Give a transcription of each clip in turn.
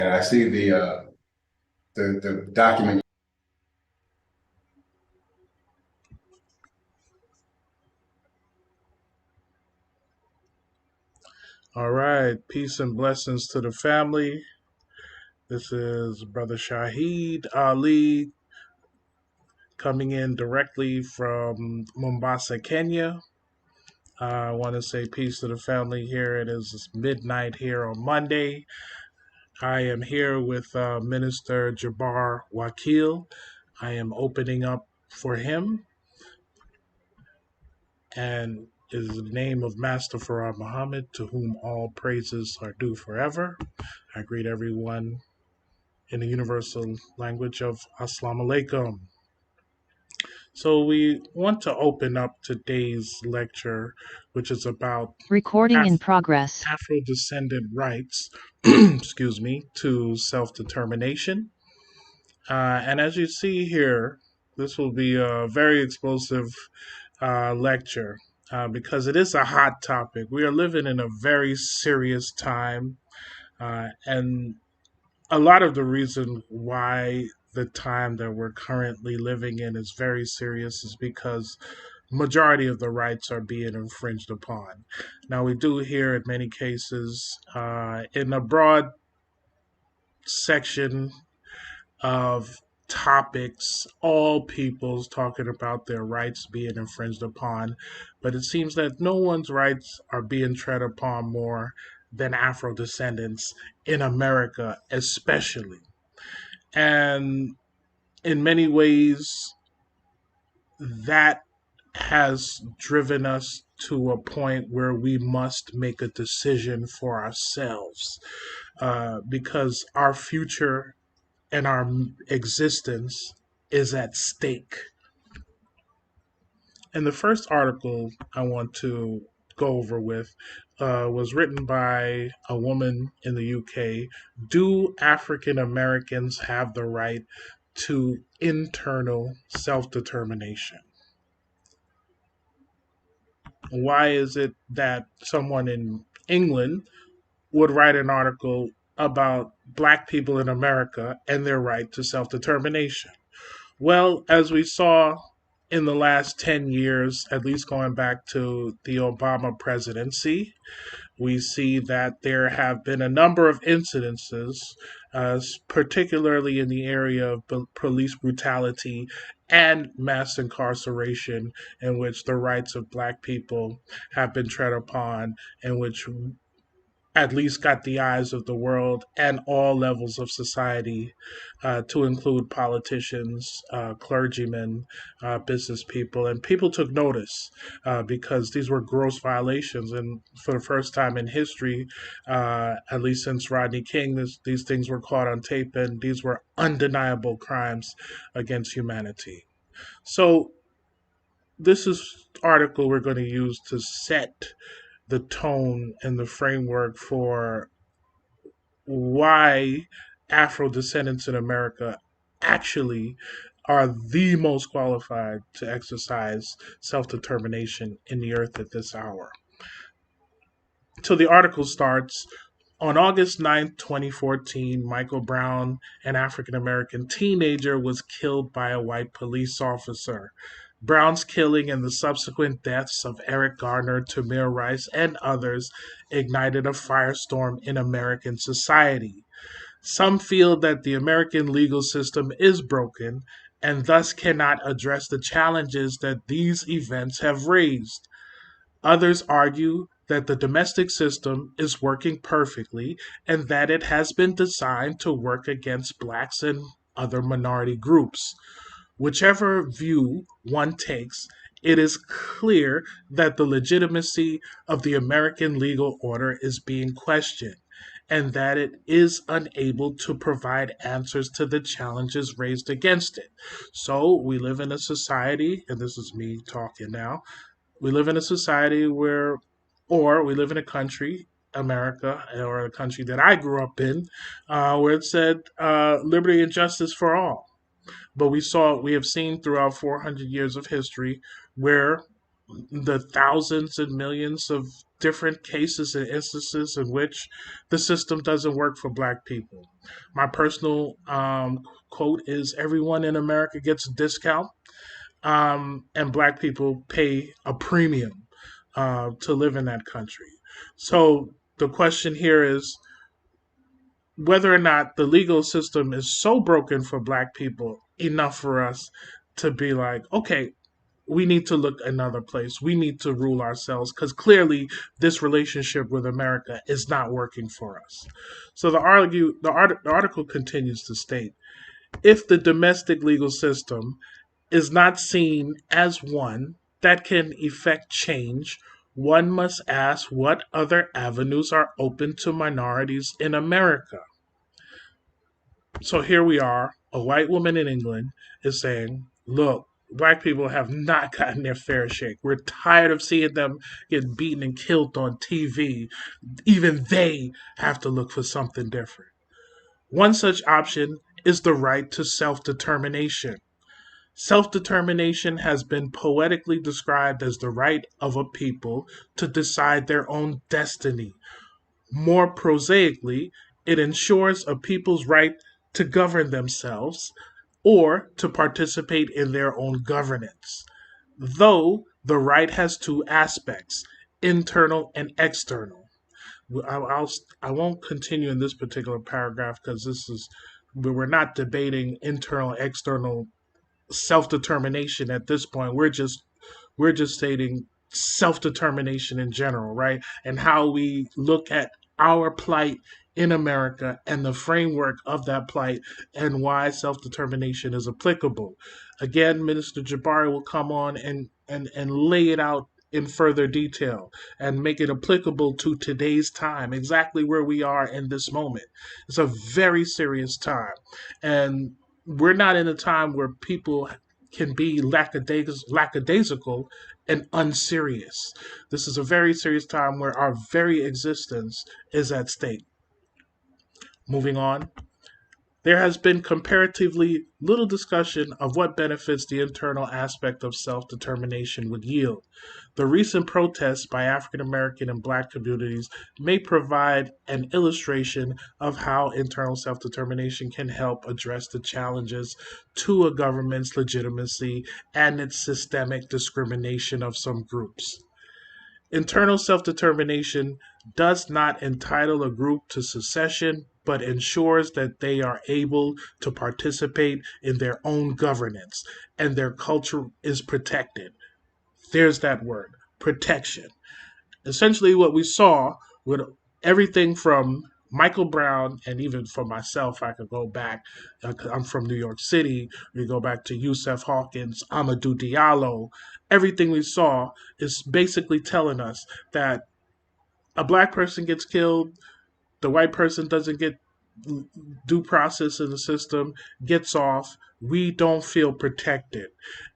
And I see the document. All right, peace and blessings to the family. This is Brother Shahid Ali coming in directly from Mombasa, Kenya. I want to say peace to the family here. It is midnight here on Monday. I am here with Minister Jabbar Wakil. I am opening up for him and is the name of Master Farah Muhammad, to whom all praises are due forever. I greet everyone in the universal language of Assalamu alaikum. So, we want to open up today's lecture, which is about Recording in progress. Afro descendant rights, excuse me, to self determination. And as you see here, this will be a very explosive lecture because it is a hot topic. We are living in a very serious time, and a lot of the reason why the time that we're currently living in is very serious is because majority of the rights are being infringed upon. Now, we do hear in many cases in a broad section of topics, all peoples talking about their rights being infringed upon, but it seems that no one's rights are being tread upon more than Afro descendants in America, especially. And in many ways, that has driven us to a point where we must make a decision for ourselves because our future and our existence is at stake. And the first article I want to go over with was written by a woman in the UK. Do African Americans have the right to internal self determination? Why is it that someone in England would write an article about Black people in America and their right to self determination? Well, as we saw in the last 10 years, at least going back to the Obama presidency, we see that there have been a number of incidences, particularly in the area of police brutality and mass incarceration, in which the rights of Black people have been tread upon, in which at least got the eyes of the world and all levels of society, to include politicians, clergymen, business people, and people took notice because these were gross violations. And for the first time in history, at least since Rodney King, these things were caught on tape, and these were undeniable crimes against humanity. So this is article we're going to use to set the tone and the framework for why Afro descendants in America actually are the most qualified to exercise self determination in the earth at this hour. So the article starts on August 9th, 2014, Michael Brown, an African American teenager, was killed by a white police officer. Brown's killing and the subsequent deaths of Eric Garner, Tamir Rice, and others ignited a firestorm in American society. Some feel that the American legal system is broken and thus cannot address the challenges that these events have raised. Others argue that the domestic system is working perfectly and that it has been designed to work against blacks and other minority groups. Whichever view one takes, it is clear that the legitimacy of the American legal order is being questioned and that it is unable to provide answers to the challenges raised against it. So we live in a society, and this is me talking now, we live in a society where, or we live in a country, America, or a country that I grew up in, where it said liberty and justice for all. But we have seen throughout 400 years of history where the thousands and millions of different cases and instances in which the system doesn't work for Black people. My personal quote is everyone in America gets a discount, and Black people pay a premium to live in that country. So the question here is whether or not the legal system is so broken for Black people enough for us to be like, okay, we need to look another place. We need to rule ourselves because clearly this relationship with America is not working for us. So the article continues to state, if the domestic legal system is not seen as one that can effect change, one must ask what other avenues are open to minorities in America. So here we are, a white woman in England is saying, look, Black people have not gotten their fair shake. We're tired of seeing them get beaten and killed on TV. Even they have to look for something different. One such option is the right to self determination. Self determination has been poetically described as the right of a people to decide their own destiny. More prosaically, it ensures a people's right to govern themselves or to participate in their own governance. Though the right has two aspects, internal and external. I won't continue in this particular paragraph because we're not debating internal external self-determination at this point. We're just stating self-determination in general, right? And how we look at our plight in America and the framework of that plight and why self-determination is applicable. Again, Minister Jabari will come on and lay it out in further detail and make it applicable to today's time, exactly where we are in this moment. It's a very serious time. And we're not in a time where people can be lackadaisical and unserious. This is a very serious time where our very existence is at stake. Moving on. There has been comparatively little discussion of what benefits the internal aspect of self determination would yield. The recent protests by African American and Black communities may provide an illustration of how internal self determination can help address the challenges to a government's legitimacy and its systemic discrimination of some groups. Internal self determination does not entitle a group to secession, but ensures that they are able to participate in their own governance and their culture is protected. There's that word, protection. Essentially, what we saw with everything from Michael Brown, and even for myself, I could go back. I'm from New York City. We go back to Yusef Hawkins, Amadou Diallo. Everything we saw is basically telling us that a Black person gets killed, the white person doesn't get due process in the system, gets off, we don't feel protected.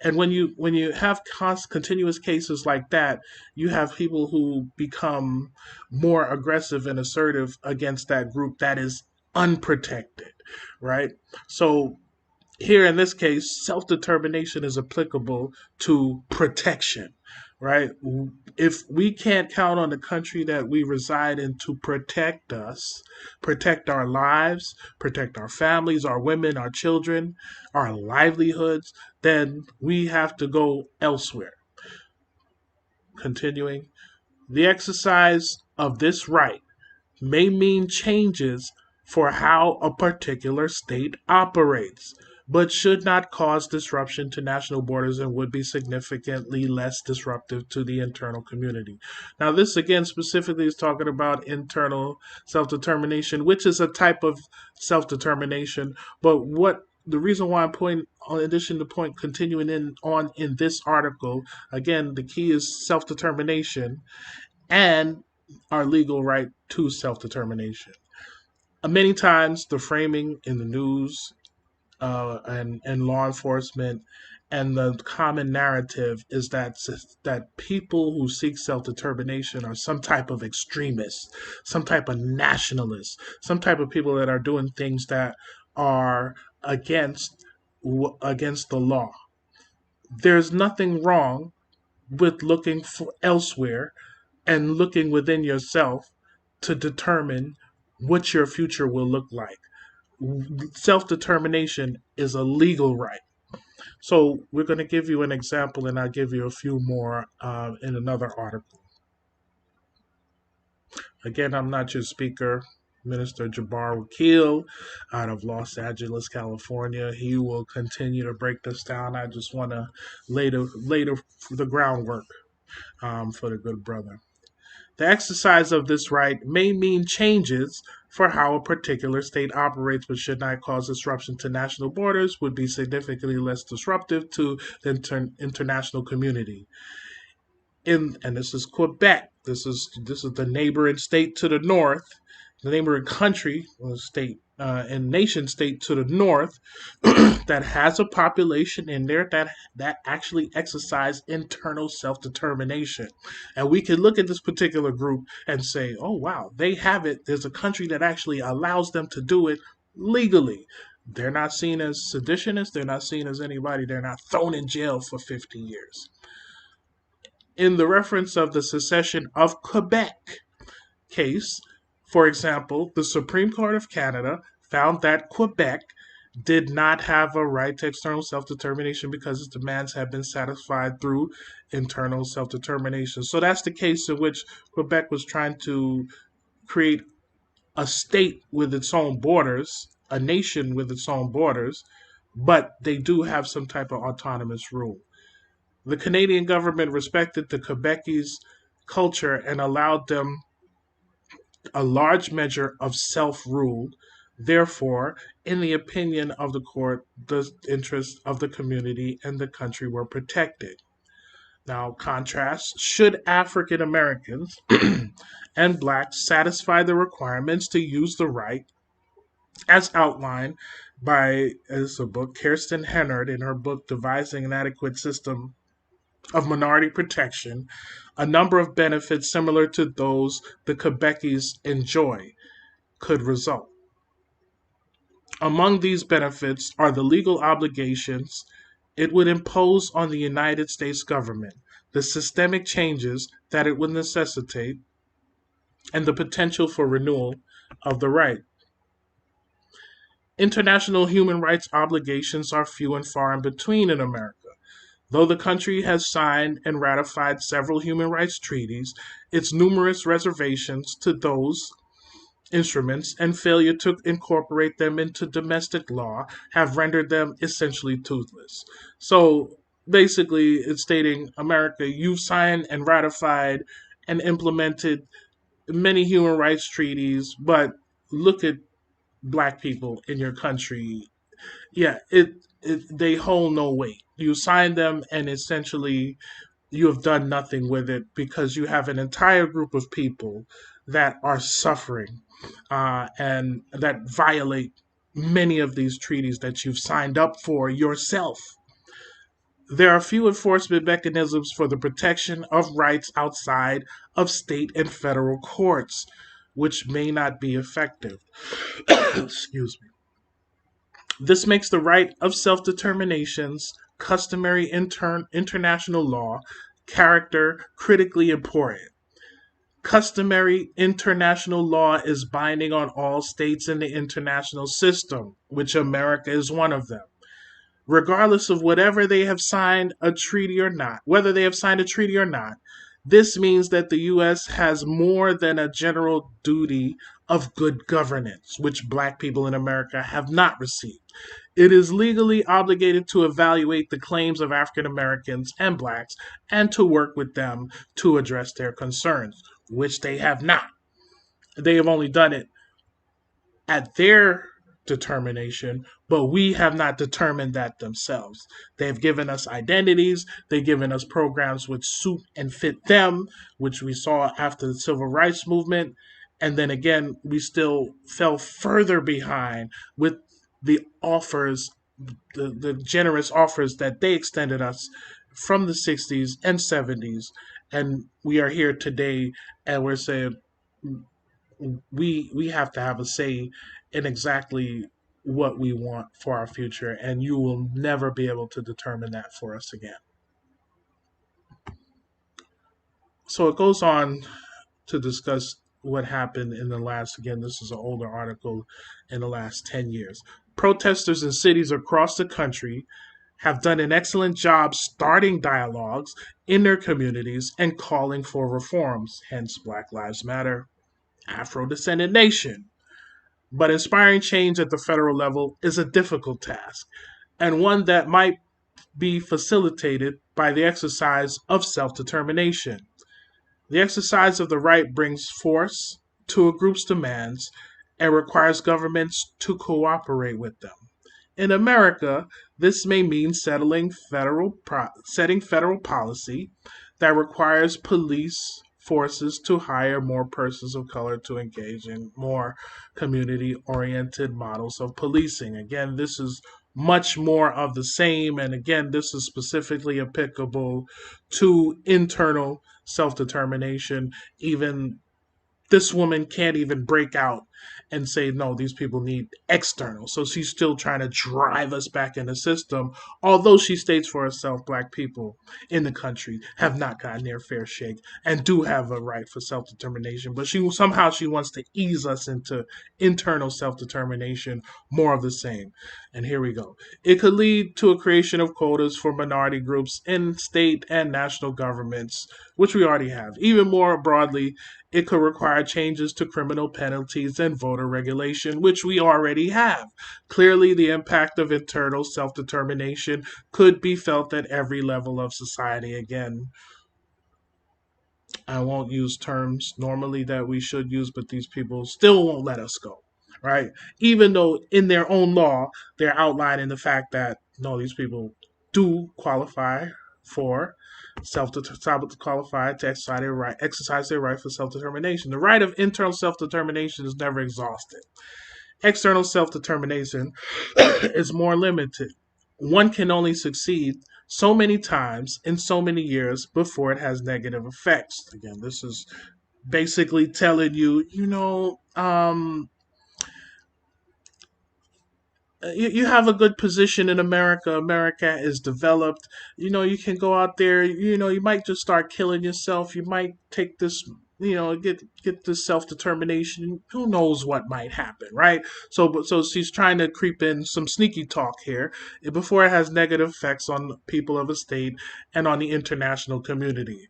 And when you have continuous cases like that, you have people who become more aggressive and assertive against that group that is unprotected, right? So here in this case, self determination is applicable to protection, right? If we can't count on the country that we reside in to protect us, protect our lives, protect our families, our women, our children, our livelihoods, then we have to go elsewhere. Continuing, the exercise of this right may mean changes for how a particular state operates, but should not cause disruption to national borders and would be significantly less disruptive to the internal community. Now, this again specifically is talking about internal self determination, which is a type of self determination. But what the reason why I'm pointing, in addition to point continuing in this article, again, the key is self determination and our legal right to self determination. Many times, the framing in the news and law enforcement and the common narrative is that people who seek self determination are some type of extremists, some type of nationalists, some type of people that are doing things that are against the law. There's nothing wrong with looking for elsewhere and looking within yourself to determine what your future will look like. Self determination is a legal right. So we're going to give you an example, and I'll give you a few more in another article. Again, I'm not your speaker. Minister Jabbar Wakil out of Los Angeles, California. He will continue to break this down. I just want to lay the groundwork for the good brother. The exercise of this right may mean changes for how a particular state operates, but should not cause disruption to national borders, would be significantly less disruptive to the international community. And this is Quebec. This is the neighboring state to the north, the neighboring country, state and nation state to the north that has a population in there that actually exercise internal self-determination. And we can look at this particular group and say, oh wow, they have it. There's a country that actually allows them to do it legally. They're not seen as seditionists. They're not seen as anybody. They're not thrown in jail for 50 years. In the reference of the secession of Quebec case, for example, the Supreme Court of Canada found that Quebec did not have a right to external self determination because its demands had been satisfied through internal self determination. So that's the case in which Quebec was trying to create a state with its own borders, a nation with its own borders, but they do have some type of autonomous rule. The Canadian government respected the Quebecese culture and allowed them a large measure of self rule. Therefore, in the opinion of the court, the interests of the community and the country were protected. Now, contrast, should African Americans and blacks satisfy the requirements to use the right as outlined by, as a book, Kirsten Hennard in her book Devising an Adequate System of Minority Protection, a number of benefits similar to those the Quebecies enjoy could result. Among these benefits are the legal obligations it would impose on the United States government, the systemic changes that it would necessitate, and the potential for renewal of the right. International human rights obligations are few and far in between in America. Though the country has signed and ratified several human rights treaties, its numerous reservations to those instruments and failure to incorporate them into domestic law have rendered them essentially toothless. So basically, it's stating America, you've signed and ratified and implemented many human rights treaties, but look at black people in your country. Yeah, they hold no weight. You sign them, and essentially you have done nothing with it because you have an entire group of people that are suffering and that violate many of these treaties that you've signed up for yourself. There are few enforcement mechanisms for the protection of rights outside of state and federal courts, which may not be effective. Excuse me. This makes the right of self determination's customary international law character critically important. Customary international law is binding on all states in the international system, which America is one of them. Regardless of whether they have signed a treaty or not, this means that the U.S. has more than a general duty of good governance, which black people in America have not received. It is legally obligated to evaluate the claims of African Americans and blacks and to work with them to address their concerns, which they have not. They have only done it at their determination, but we have not determined that themselves. They've given us identities, they've given us programs which suit and fit them, which we saw after the civil rights movement. And then again, we still fell further behind with the offers, the generous offers that they extended us from the 60s and 70s. And we are here today and we're saying, we have to have a say in exactly what we want for our future, and you will never be able to determine that for us again. So it goes on to discuss what happened in the last, again, this is an older article, in the last 10 years. Protesters in cities across the country have done an excellent job starting dialogues in their communities and calling for reforms, hence Black Lives Matter, Afro Descendant Nation. But inspiring change at the federal level is a difficult task, and one that might be facilitated by the exercise of self determination. The exercise of the right brings force to a group's demands and requires governments to cooperate with them. In America, this may mean setting federal policy that requires police forces to hire more persons of color to engage in more community oriented models of policing. Again, this is much more of the same, and again, this is specifically applicable to internal self determination. Even this woman can't even break out and say no, these people need external, so she's still trying to drive us back in the system, although she states for herself black people in the country have not gotten their fair shake and do have a right for self-determination, but she wants to ease us into internal self-determination, more of the same. And here we go. It could lead to a creation of quotas for minority groups in state and national governments, which we already have. Even more broadly, it could require changes to criminal penalties and voter regulation, which we already have. Clearly, the impact of internal self determination could be felt at every level of society. Again, I won't use terms normally that we should use, but these people still won't let us go, right? Even though in their own law, they're outlining the fact that no, these people do qualify for qualify to exercise their right for self determination. The right of internal self determination is never exhausted. External self determination is more limited. One can only succeed so many times in so many years before it has negative effects. Again, this is basically telling you, you have a good position in America. America is developed. You can go out there. You might just start killing yourself. You might take this. Get this self determination. Who knows what might happen, right? So she's trying to creep in some sneaky talk here before it has negative effects on people of a state and on the international community.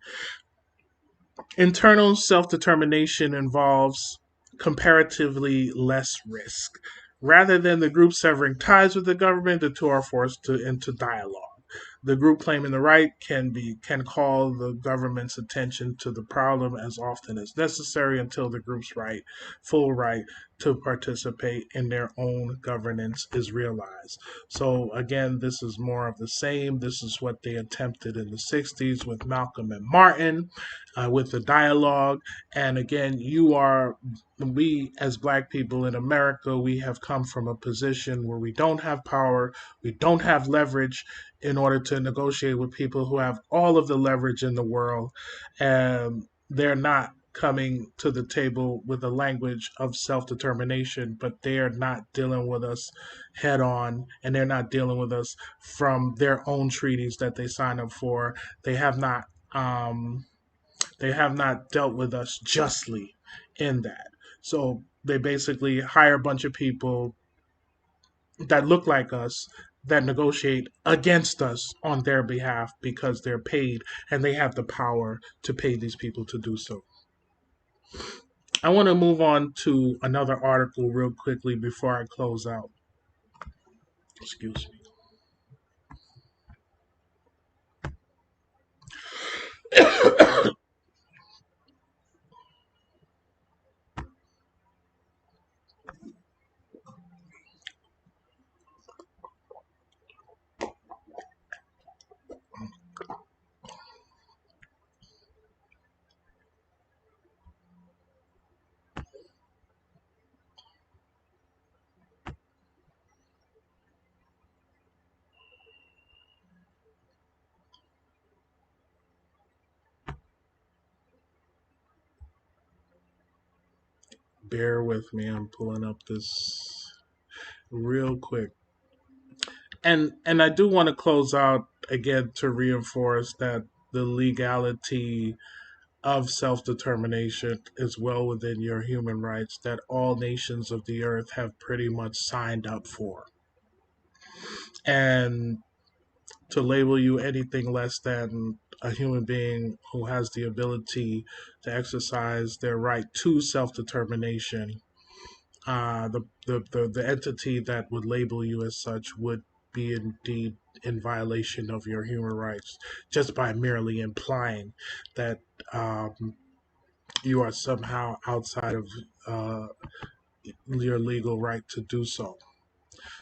Internal self determination involves comparatively less risk. Rather than the group severing ties with the government, the two are forced into dialogue. The group claiming the right can call the government's attention to the problem as often as necessary until the group's full right to participate in their own governance is realized. So again, this is more of the same. This is what they attempted in the 60s with Malcolm and Martin, with the dialogue. And again, we as black people in America, we have come from a position where we don't have power, we don't have leverage in order to negotiate with people who have all of the leverage in the world. And they're not coming to the table with a language of self determination, but they are not dealing with us head on, and they're not dealing with us from their own treaties that they signed up for. They have not. They have not dealt with us justly in that. So they basically hire a bunch of people that look like us that negotiate against us on their behalf because they're paid and they have the power to pay these people to do so. I want to move on to another article real quickly before I close out. Excuse me. Bear with me. I'm pulling up this real quick. And I do want to close out again to reinforce that the legality of self-determination is well within your human rights that all nations of the earth have pretty much signed up for. And to label you anything less than a human being who has the ability to exercise their right to self-determination, the entity that would label you as such would be indeed in violation of your human rights just by merely implying that you are somehow outside of uh, your legal right to do so.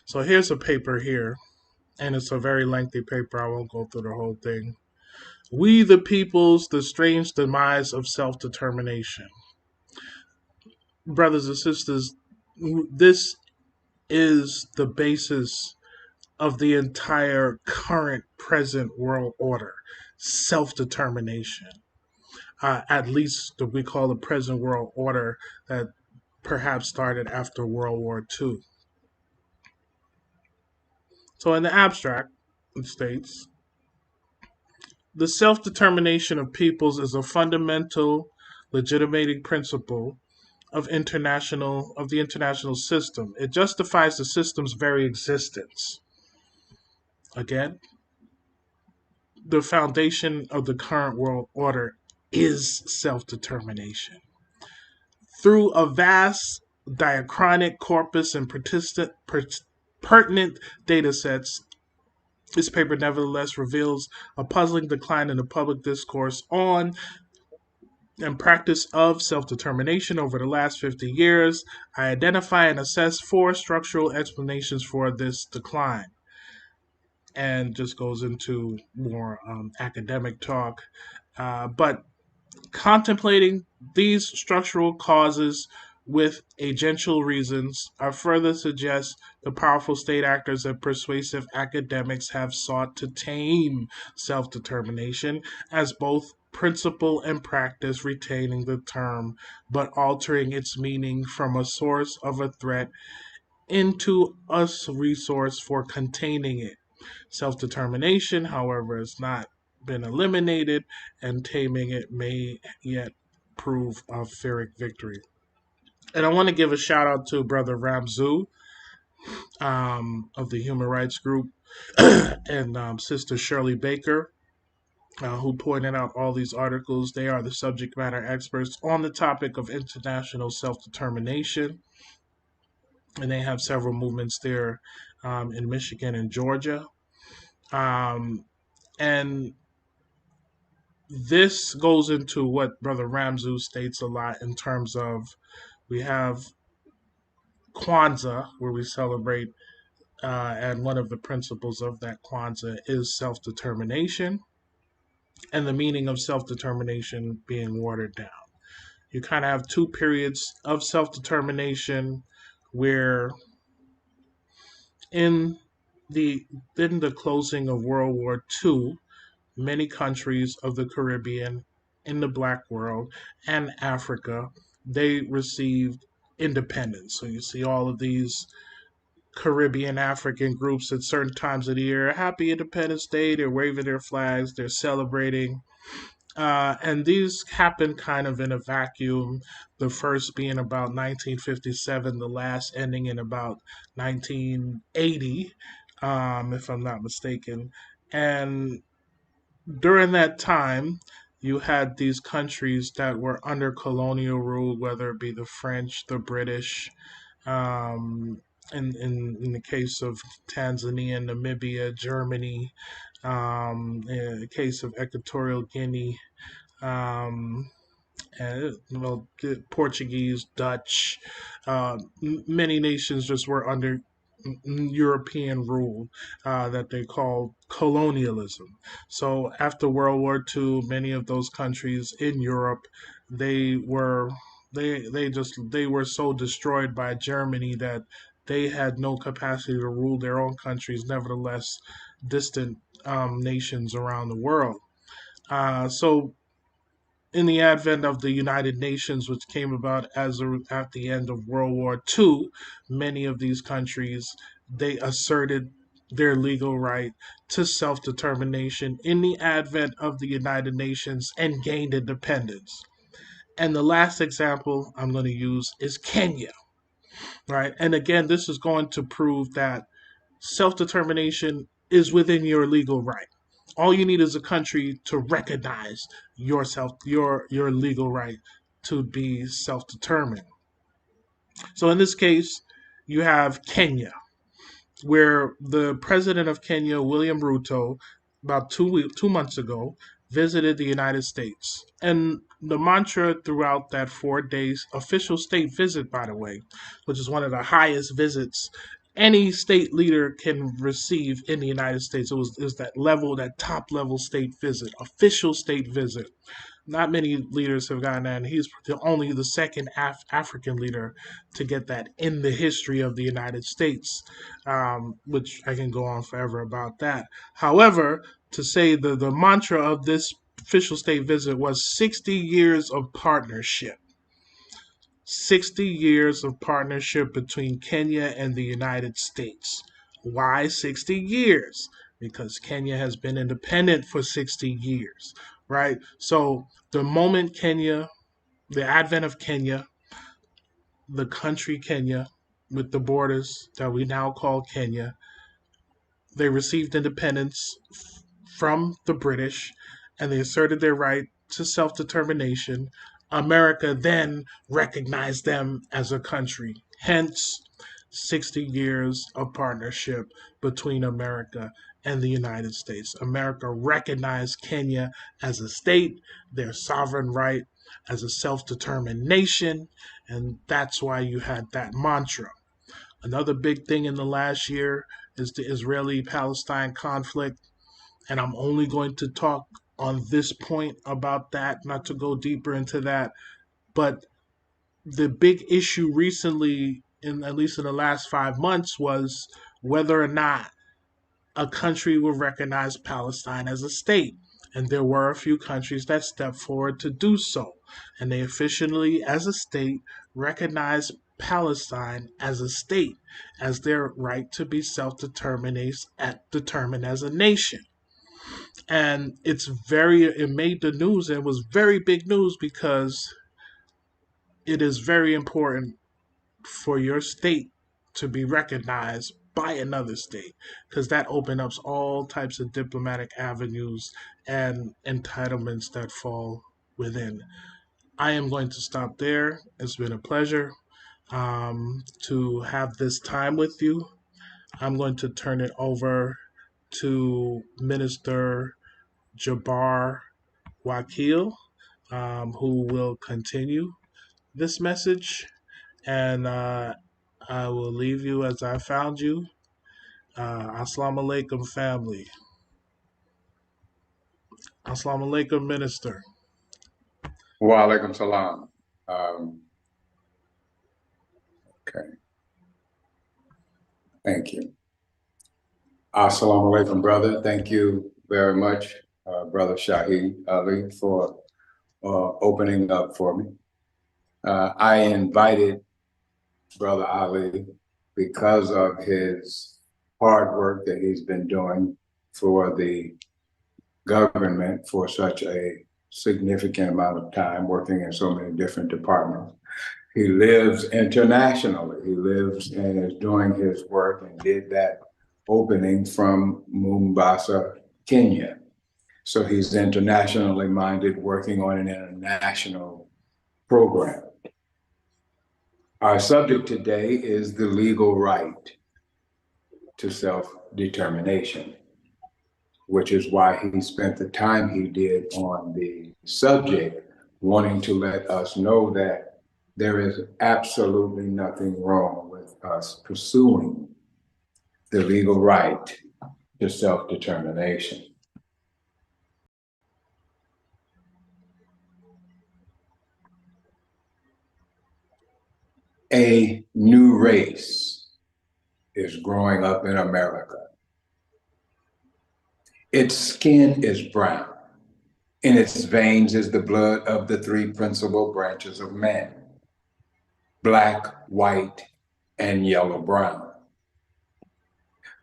So here's a paper here, and it's a very lengthy paper. I won't go through the whole thing. We the Peoples, the Strange Demise of Self-Determination. Brothers and sisters, this is the basis of the entire current present world order, self-determination. At least we call the present world order that perhaps started after World War II. So in the abstract, it states, the self-determination of peoples is a fundamental legitimating principle of the international system. It justifies the system's very existence. Again, the foundation of the current world order is self-determination. Through a vast diachronic corpus and pertinent data sets, this paper nevertheless reveals a puzzling decline in the public discourse on and practice of self-determination over the last 50 years. I identify and assess 4 structural explanations for this decline, and just goes into more academic talk. But contemplating these structural causes with agential reasons, I further suggest the powerful state actors and persuasive academics have sought to tame self-determination as both principle and practice, retaining the term but altering its meaning from a source of a threat into a resource for containing it. Self-determination, however, has not been eliminated, and taming it may yet prove a Pyrrhic victory. And I want to give a shout out to Brother Ramzu of the Human Rights Group and Sister Shirley Baker, who pointed out all these articles. They are the subject matter experts on the topic of international self-determination, and they have several movements there in Michigan and Georgia. And this goes into what Brother Ramzu states a lot in terms of we have Kwanzaa, where we celebrate, and one of the principles of that Kwanzaa is self-determination, and the meaning of self-determination being watered down. You kind of have 2 periods of self-determination where in the closing of World War II, many countries of the Caribbean, in the Black world, and Africa, they received independence. So you see all of these Caribbean African groups at certain times of the year, Happy Independence Day, they're waving their flags, they're celebrating. And these happen kind of in a vacuum, the first being about 1957, the last ending in about 1980, if I'm not mistaken. And during that time, you had these countries that were under colonial rule, whether it be the French, the British, in the case of Tanzania, Namibia, Germany, in the case of Equatorial Guinea, um, and Portuguese, Dutch, many nations just were under European rule that they call colonialism. So after World War II, many of those countries in Europe, they were they were so destroyed by Germany that they had no capacity to rule their own countries. Nevertheless, distant nations around the world. So in the advent of the United Nations, which came about at the end of World War II, many of these countries they asserted their legal right to self determination in the advent of the United Nations and gained independence. And the last example I'm going to use is Kenya, right? And again, this is going to prove that self determination is within your legal right. All you need is a country to recognize your legal right to be self determined. So in this case, you have Kenya, where the president of Kenya, William Ruto, about 2 months ago, visited the United States. And the mantra throughout that 4 days official state visit, by the way, which is one of the highest visits any state leader can receive in the United States. It was that level, that top level state visit, official state visit. Not many leaders have gotten that, and he's only the second African leader to get that in the history of the United States, which I can go on forever about that. However, to say the mantra of this official state visit was 60 years of partnership. 60 years of partnership between Kenya and the United States. Why 60 years? Because Kenya has been independent for 60 years, right? So the moment Kenya, the advent of Kenya, the country Kenya, with the borders that we now call Kenya, they received independence from the British and they asserted their right to self determination. America then recognized them as a country. Hence, 60 years of partnership between America and the United States. America recognized Kenya as a state, their sovereign right as a self determined nation, and that's why you had that mantra. Another big thing in the last year is the Israeli Palestine conflict. And I'm only going to talk on this point about that, not to go deeper into that. But the big issue recently, in at least in the last 5 months, was whether or not a country will recognize Palestine as a state. And there were a few countries that stepped forward to do so. And they officially, as a state, recognized Palestine as a state, as their right to be self-determined as a nation. And it made the news, and it was very big news because it is very important for your state to be recognized by another state, because that opens up all types of diplomatic avenues and entitlements that fall within. I am going to stop there. It's been a pleasure to have this time with you. I'm going to turn it over to Minister Jabbar Wakil, who will continue this message. And I will leave you as I found you. Assalamu alaikum, family. Assalamu alaikum, minister. Wa alaikum salam. Okay. Thank you. Assalamu alaikum, brother. Thank you very much, Brother Shahid Ali, for opening up for me. I invited Brother Ali because of his hard work that he's been doing for the government for such a significant amount of time, working in so many different departments. He lives internationally. He lives and is doing his work and did that opening from Mombasa, Kenya. So he's internationally minded, working on an international program. Our subject today is the legal right to self-determination, which is why he spent the time he did on the subject, wanting to let us know that there is absolutely nothing wrong with us pursuing the legal right to self-determination. A new race is growing up in America. Its skin is brown. In its veins is the blood of the three principal branches of man: black, white, and yellow-brown.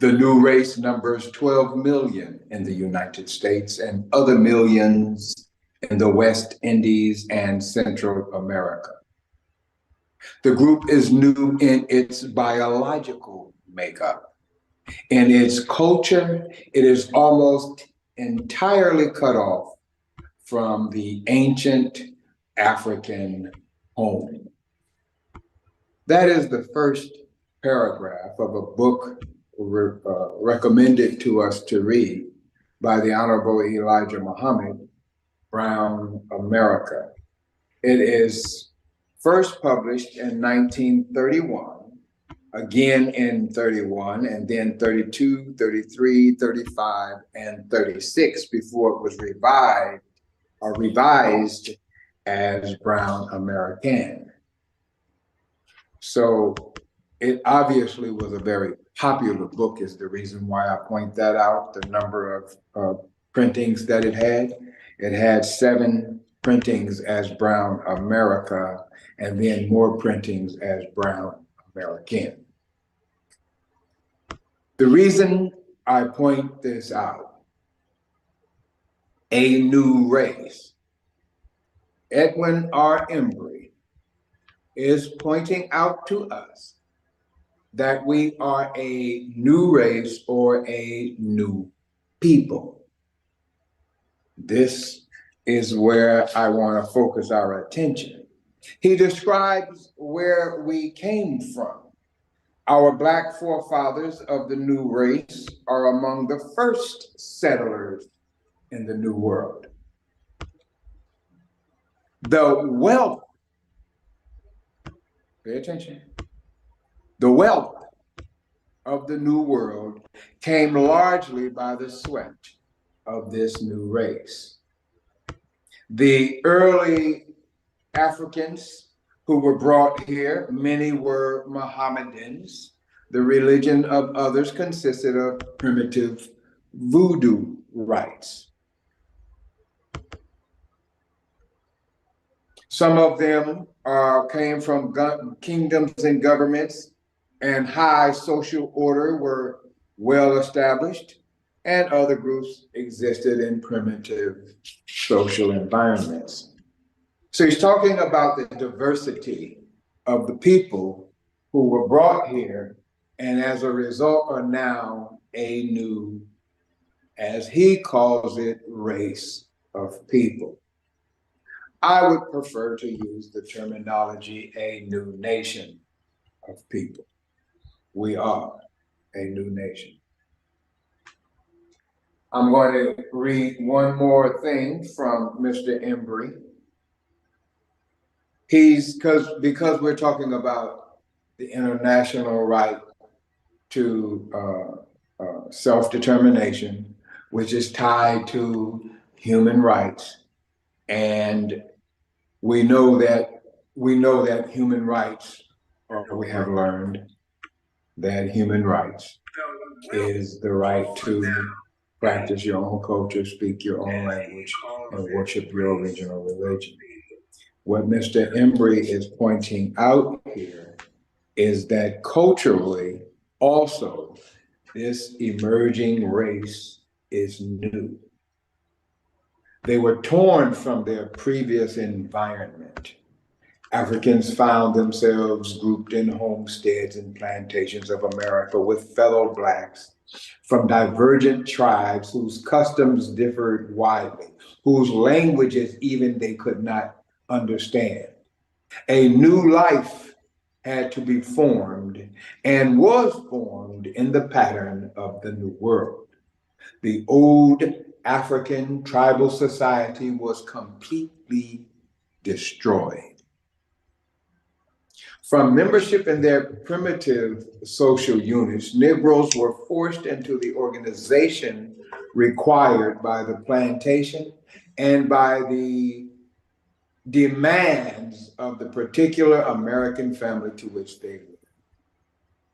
The new race numbers 12 million in the United States and other millions in the West Indies and Central America. The group is new in its biological makeup. In its culture, it is almost entirely cut off from the ancient African home. That is the first paragraph of a book recommended to us to read by the Honorable Elijah Muhammad, Brown America. It is first published in 1931, again in 31, and then 32, 33, 35, and 36 before it was revised as Brown American. So it obviously was a very popular book, is the reason why I point that out, the number of printings that it had. It had 7 printings as Brown America, and then more printings as Brown American. The reason I point this out, a new race, Edwin R. Embry is pointing out to us that we are a new race or a new people. This is where I want to focus our attention. He describes where we came from. Our Black forefathers of the new race are among the first settlers in the New World. The wealth, pay attention, the wealth of the New World came largely by the sweat of this new race. The early Africans who were brought here, many were Mohammedans. The religion of others consisted of primitive voodoo rites. Some of them came from kingdoms and governments, and high social order were well established, and other groups existed in primitive social environments. So he's talking about the diversity of the people who were brought here, and as a result are now a new, as he calls it, race of people. I would prefer to use the terminology a new nation of people. We are a new nation. I'm going to read one more thing from Mr. Embry. Because we're talking about the international right to self-determination, which is tied to human rights, and we know that human rights, or we have learned that human rights is the right to practice your own culture, speak your own language, and worship your original religion. What Mr. Embry is pointing out here is that culturally, also, this emerging race is new. They were torn from their previous environment. Africans found themselves grouped in homesteads and plantations of America with fellow Blacks from divergent tribes whose customs differed widely, whose languages even they could not understand. A new life had to be formed and was formed in the pattern of the New World. The old African tribal society was completely destroyed. From membership in their primitive social units, Negroes were forced into the organization required by the plantation and by the demands of the particular American family to which they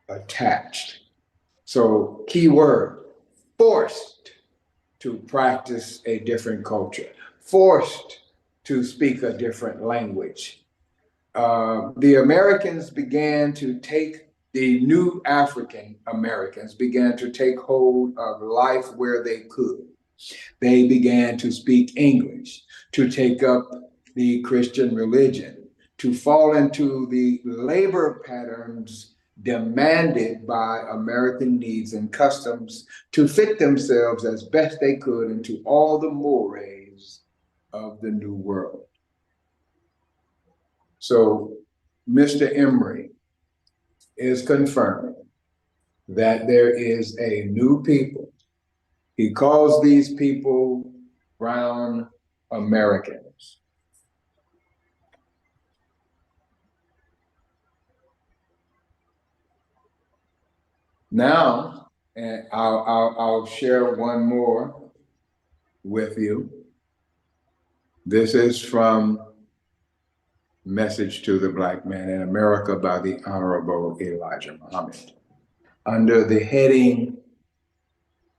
were attached. So, key word, forced to practice a different culture, forced to speak a different language. The Americans began to take the new African Americans began to take hold of life where they could. They began to speak English, to take up the Christian religion, to fall into the labor patterns demanded by American needs and customs, to fit themselves as best they could into all the mores of the new world. So Mr. Emery is confirming that there is a new people. He calls these people brown Americans. Now, and I'll share one more with you. This is from Message to the Black Man in America by the Honorable Elijah Muhammad, under the heading,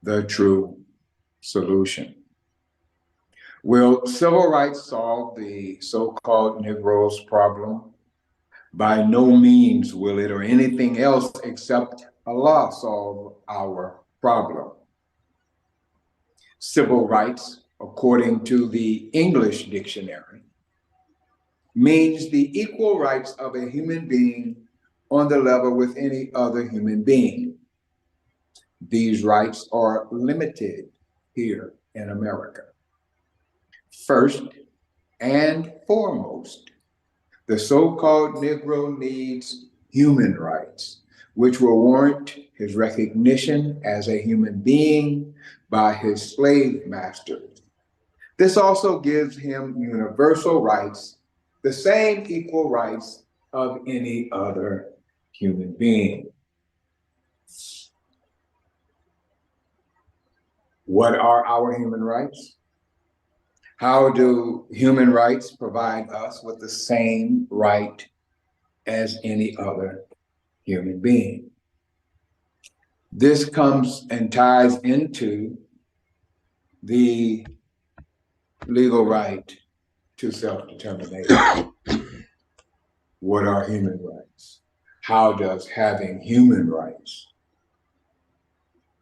The True Solution. Will civil rights solve the so-called Negro's problem? By no means will it, or anything else except Allah, solve our problem. Civil rights, according to the English dictionary, means the equal rights of a human being on the level with any other human being. These rights are limited here in America. First and foremost, the so-called Negro needs human rights, which will warrant his recognition as a human being by his slave masters. This also gives him universal rights, the same equal rights of any other human being. What are our human rights? How do human rights provide us with the same right as any other human being? This comes and ties into the legal right to self-determination. What are human rights? How does having human rights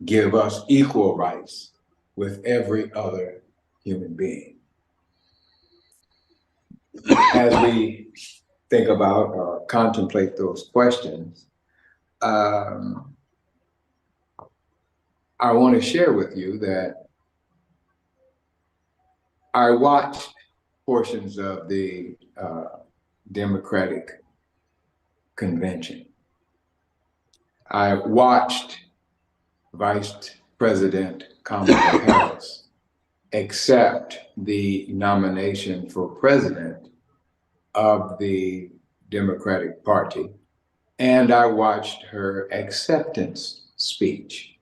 give us equal rights with every other human being? As we think about or contemplate those questions, I want to share with you that I watched portions of the Democratic convention. I watched Vice President Kamala Harris accept the nomination for president of the Democratic Party, and I watched her acceptance speech.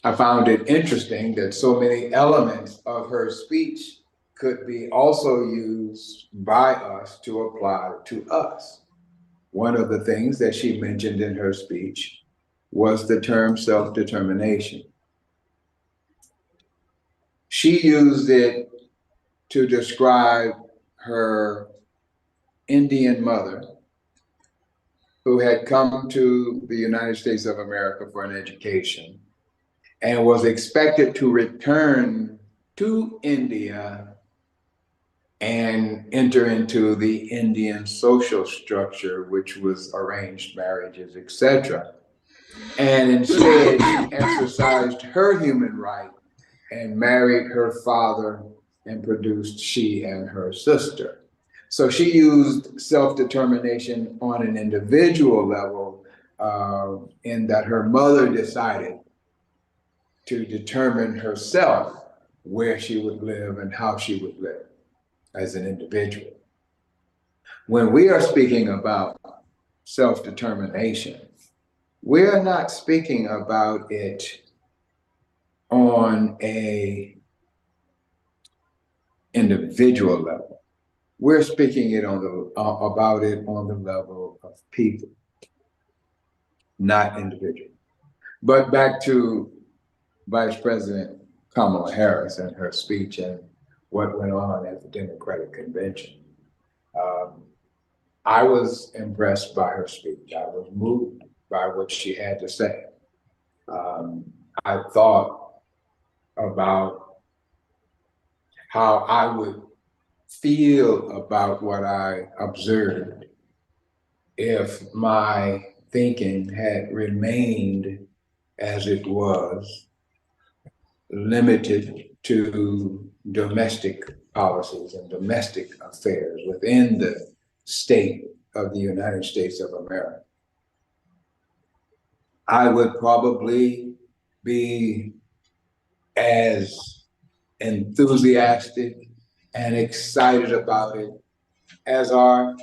I found it interesting that so many elements of her speech could be also used by us to apply to us. One of the things that she mentioned in her speech was the term self-determination. She used it to describe her Indian mother, who had come to the United States of America for an education and was expected to return to India and enter into the Indian social structure, which was arranged marriages, etc. And instead, she exercised her human right and married her father and produced she and her sister. So she used self-determination on an individual level in that her mother decided to determine herself where she would live and how she would live as an individual. When we are speaking about self-determination, we're not speaking about it on a individual level. We're speaking it on about it on the level of people, not individual. But back to Vice President Kamala Harris and her speech and what went on at the Democratic convention. I was impressed by her speech. I was moved by what she had to say. I thought about how I would feel about what I observed if my thinking had remained as it was, limited to domestic policies and domestic affairs within the state of the United States of America. I would probably be as enthusiastic and excited about it as are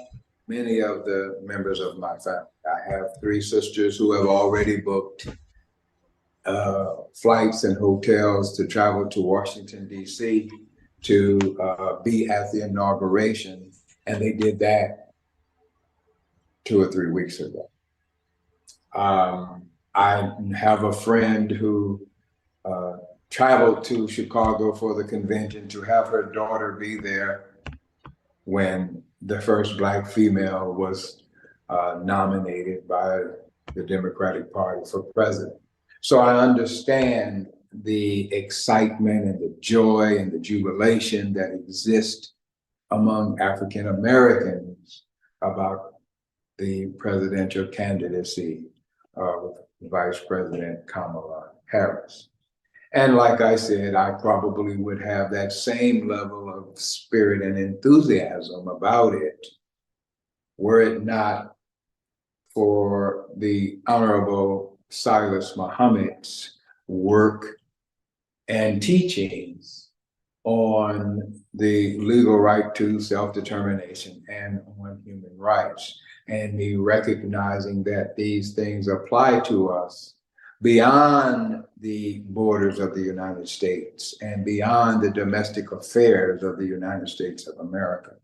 many of the members of my family. I have three sisters who have already booked flights and hotels to travel to Washington, D.C. to be at the inauguration, and they did that 2 or 3 weeks ago. I have a friend who traveled to Chicago for the convention to have her daughter be there when the first Black female was nominated by the Democratic Party for president. So I understand the excitement and the joy and the jubilation that exist among African Americans about the presidential candidacy of Vice President Kamala Harris. And like I said, I probably would have that same level of spirit and enthusiasm about it were it not for the Honorable Silas Muhammad's work and teachings on the legal right to self-determination and on human rights, and me recognizing that these things apply to us beyond the borders of the United States and beyond the domestic affairs of the United States of America.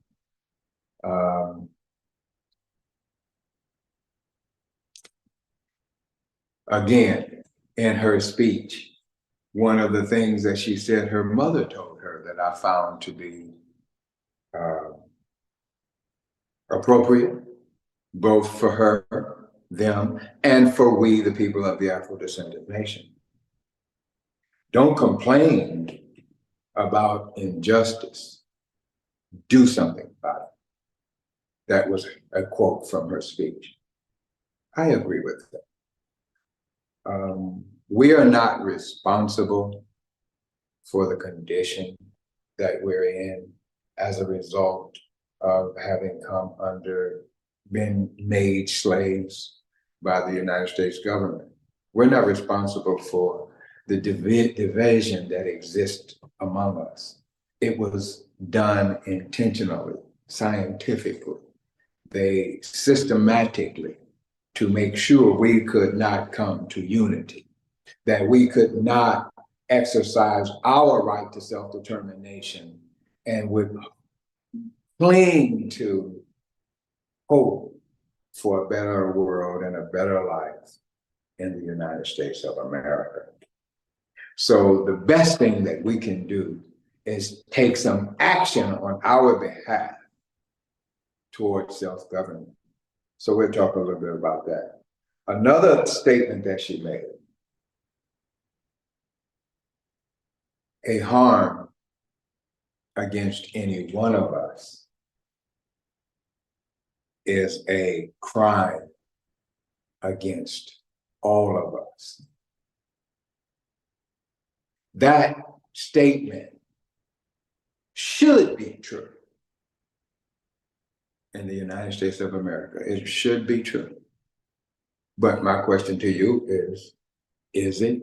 Again, in her speech, one of the things that she said her mother told her that I found to be appropriate, both for her, them, and for we, the people of the Afro-descendant nation. Don't complain about injustice. Do something about it. That was a quote from her speech. I agree with that. We are not responsible for the condition that we're in as a result of having been made slaves by the United States government. We're not responsible for the division that exists among us. It was done intentionally, scientifically, they systematically, to make sure we could not come to unity, that we could not exercise our right to self-determination and would cling to hope for a better world and a better life in the United States of America. So the best thing that we can do is take some action on our behalf towards self-government. So we'll talk a little bit about that. Another statement that she made, a harm against any one of us is a crime against all of us. That statement should be true in the United States of America. It should be true. But my question to you is it?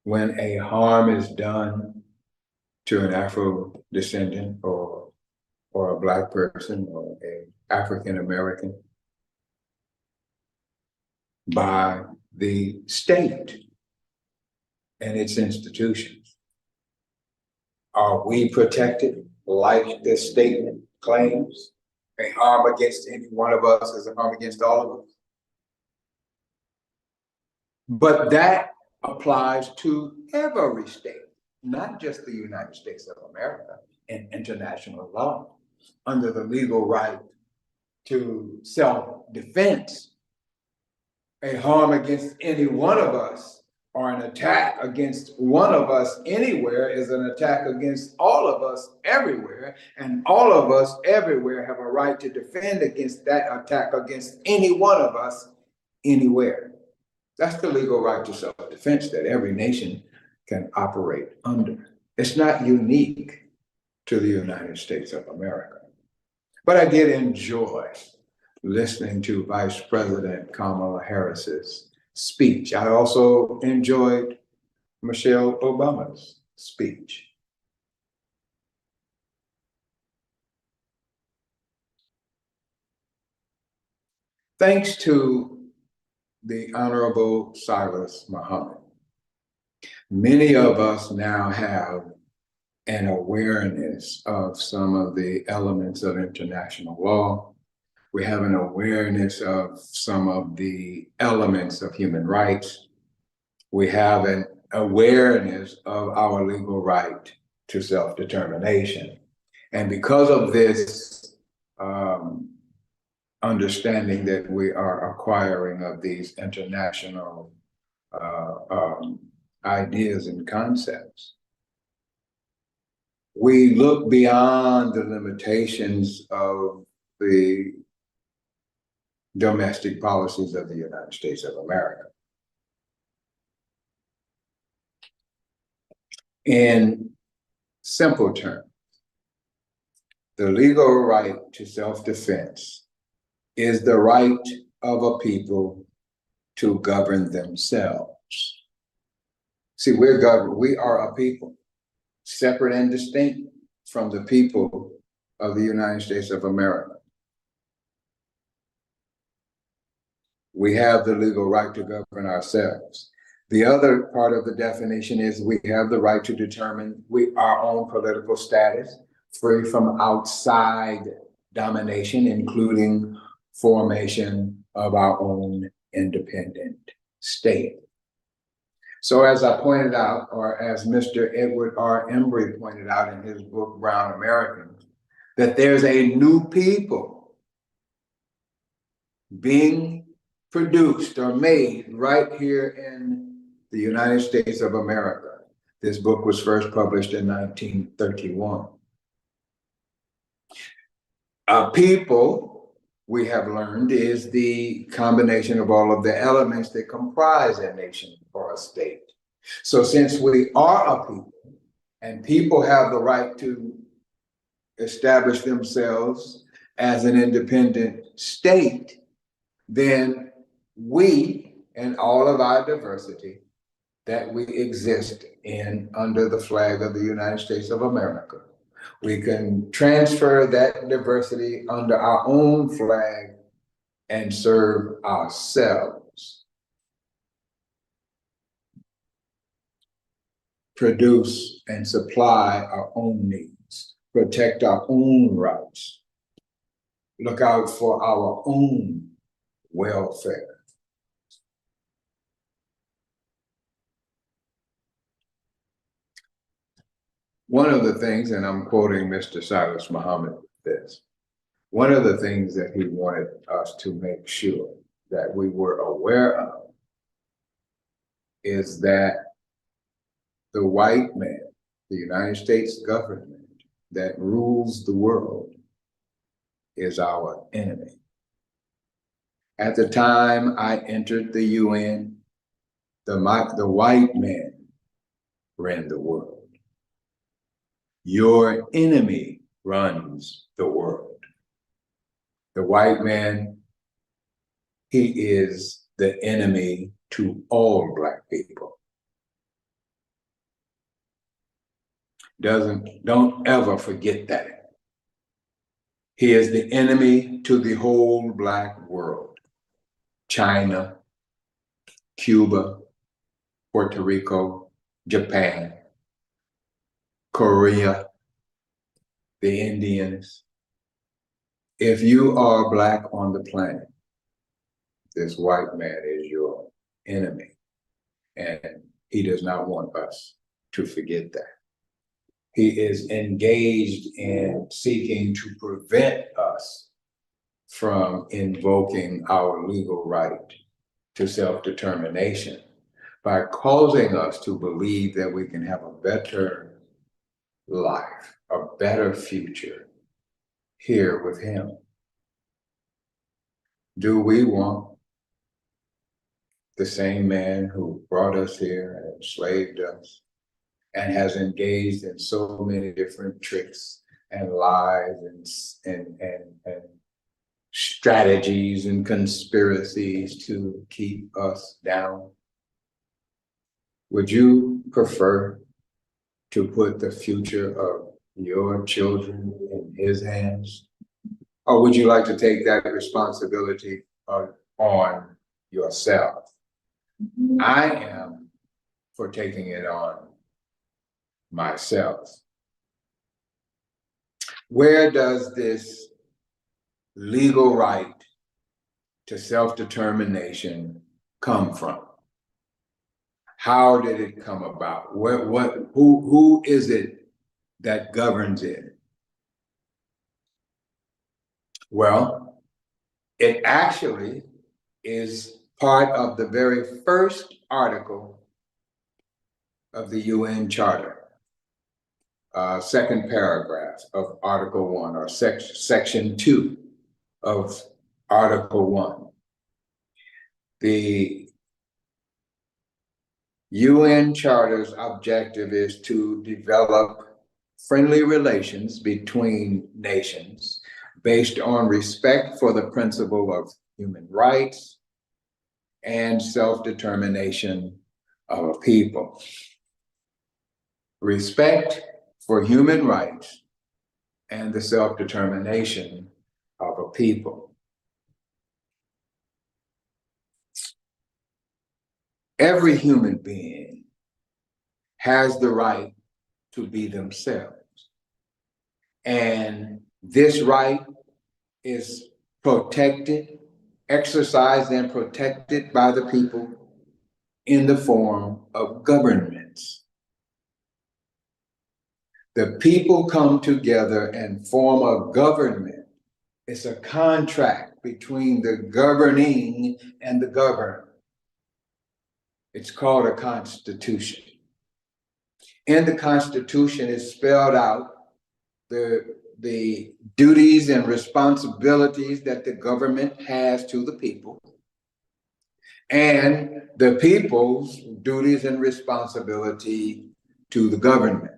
When a harm is done to an Afro-descendant or a Black person or an African American by the state and its institutions, are we protected like this statement claims? A harm against any one of us is a harm against all of us. But that applies to every state, not just the United States of America in international law. under the legal right to self-defense. A harm against any one of us or an attack against one of us anywhere is an attack against all of us everywhere, and all of us everywhere have a right to defend against that attack against any one of us anywhere. That's the legal right to self-defense that every nation can operate under. It's not unique to the United States of America. But I did enjoy listening to Vice President Kamala Harris's speech. I also enjoyed Michelle Obama's speech. Thanks to the Honorable Cyrus Muhammad, many of us now have an awareness of some of the elements of international law. We have an awareness of some of the elements of human rights. We have an awareness of our legal right to self-determination. And because of this understanding that we are acquiring of these international ideas and concepts, we look beyond the limitations of the domestic policies of the United States of America. In simple terms, the legal right to self-defense is the right of a people to govern themselves. See, we are a people, separate and distinct from the people of the United States of America. We have the legal right to govern ourselves. The other part of the definition is we have the right to determine our own political status, free from outside domination, including formation of our own independent state. So as I pointed out, or as Mr. Edward R. Embry pointed out in his book, Brown Americans, that there's a new people being produced or made right here in the United States of America. This book was first published in 1931. A people, we have learned, is the combination of all of the elements that comprise a nation or a state. So since we are a people, and people have the right to establish themselves as an independent state, then we, and all of our diversity that we exist in under the flag of the United States of America, we can transfer that diversity under our own flag and serve ourselves, produce and supply our own needs, protect our own rights, look out for our own welfare. One of the things, and I'm quoting Mr. Cyrus Muhammad with this, one of the things that he wanted us to make sure that we were aware of is that the white man, the United States government that rules the world, is our enemy. At the time I entered the UN, the white man ran the world. Your enemy runs the world. The white man, he is the enemy to all Black people. Don't ever forget that. He is the enemy to the whole Black world. China, Cuba, Puerto Rico, Japan, Korea, the Indians. If you are Black on the planet, this white man is your enemy. And he does not want us to forget that. He is engaged in seeking to prevent us from invoking our legal right to self-determination by causing us to believe that we can have a better life, a better future here with him. Do we want the same man who brought us here and enslaved us and has engaged in so many different tricks and lies and strategies and conspiracies to keep us down? Would you prefer to put the future of your children in his hands? Or would you like to take that responsibility on yourself? I am for taking it on myself. Where does this legal right to self-determination come from? How did it come about? Who is it that governs it? Well, it actually is part of the very first article of the UN Charter, second paragraph of Article 1, or Section 2 of Article 1. The UN Charter's objective is to develop friendly relations between nations based on respect for the principle of human rights and self-determination of a people. Respect for human rights and the self-determination of a people. Every human being has the right to be themselves. And this right is protected, exercised and protected by the people in the form of governments. The people come together and form a government. It's a contract between the governing and the governed. It's called a constitution. In the Constitution is spelled out the duties and responsibilities that the government has to the people, and the people's duties and responsibility to the government.